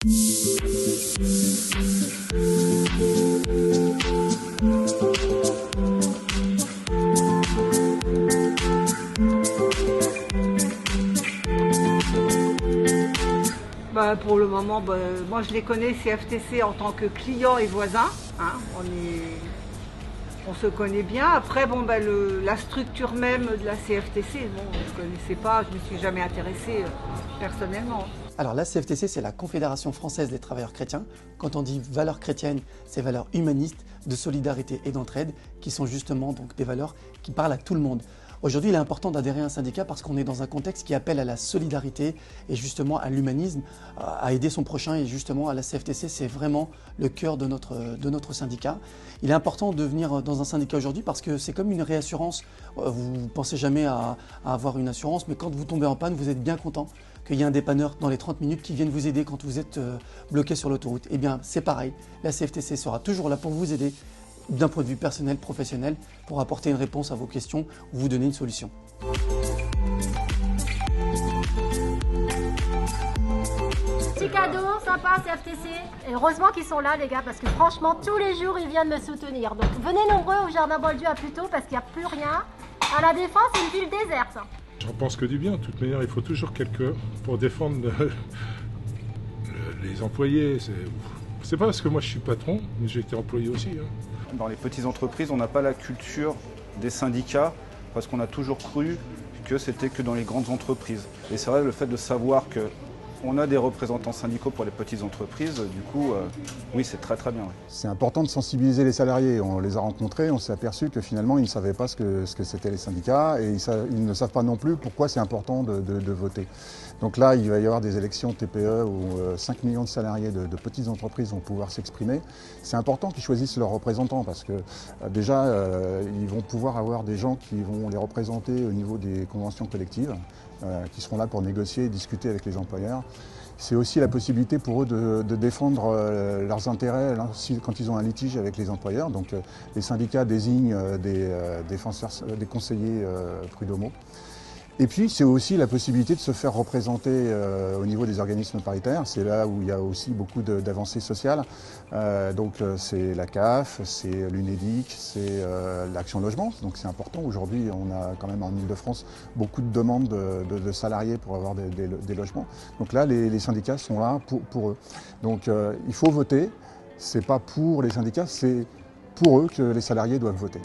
Pour le moment, moi je les connais, CFTC, en tant que clients et voisins. Hein, on se connaît bien. Après, la structure même de la CFTC, je ne connaissais pas, je ne me suis jamais intéressée personnellement. Alors la CFTC, c'est la Confédération française des travailleurs chrétiens. Quand on dit valeurs chrétiennes, c'est valeurs humanistes, de solidarité et d'entraide, qui sont justement donc des valeurs qui parlent à tout le monde. Aujourd'hui, il est important d'adhérer à un syndicat parce qu'on est dans un contexte qui appelle à la solidarité et justement à l'humanisme, à aider son prochain, et justement à la CFTC, c'est vraiment le cœur de notre syndicat. Il est important de venir dans un syndicat aujourd'hui parce que c'est comme une réassurance. Vous ne pensez jamais à avoir une assurance, mais quand vous tombez en panne, vous êtes bien content qu'il y ait un dépanneur dans les 30 minutes qui vienne vous aider quand vous êtes bloqué sur l'autoroute. Eh bien, c'est pareil, la CFTC sera toujours là pour vous aider d'un point de vue personnel, professionnel, pour apporter une réponse à vos questions ou vous donner une solution. Petit cadeau, sympa, CFTC. Et heureusement qu'ils sont là, les gars, parce que franchement, tous les jours, ils viennent me soutenir. Donc venez nombreux au Jardin Bolduc à Puteaux, parce qu'il n'y a plus rien. À La Défense, c'est une ville déserte. J'en pense que du bien. De toute manière, il faut toujours quelqu'un pour défendre les employés. C'est pas parce que moi je suis patron, mais j'ai été employé aussi. Dans les petites entreprises, on n'a pas la culture des syndicats parce qu'on a toujours cru que c'était que dans les grandes entreprises. Et c'est vrai, le fait de savoir qu'on a des représentants syndicaux pour les petites entreprises, du coup, oui, c'est très très bien. Oui. C'est important de sensibiliser les salariés. On les a rencontrés, on s'est aperçu que finalement, ils ne savaient pas ce que c'était les syndicats et ils ne savent pas non plus pourquoi c'est important de voter. Donc là, il va y avoir des élections TPE où 5 millions de salariés de petites entreprises vont pouvoir s'exprimer. C'est important qu'ils choisissent leurs représentants parce que déjà, ils vont pouvoir avoir des gens qui vont les représenter au niveau des conventions collectives, qui seront là pour négocier et discuter avec les employeurs. C'est aussi la possibilité pour eux de défendre leurs intérêts quand ils ont un litige avec les employeurs. Donc les syndicats désignent des conseillers prud'homaux. Et puis, c'est aussi la possibilité de se faire représenter au niveau des organismes paritaires. C'est là où il y a aussi beaucoup d'avancées sociales. C'est la CAF, c'est l'UNEDIC, c'est l'Action Logement. Donc c'est important. Aujourd'hui, on a quand même en Ile-de-France beaucoup de demandes de salariés pour avoir des logements. Donc là, les syndicats sont là pour eux. Donc il faut voter. C'est pas pour les syndicats, c'est pour eux que les salariés doivent voter.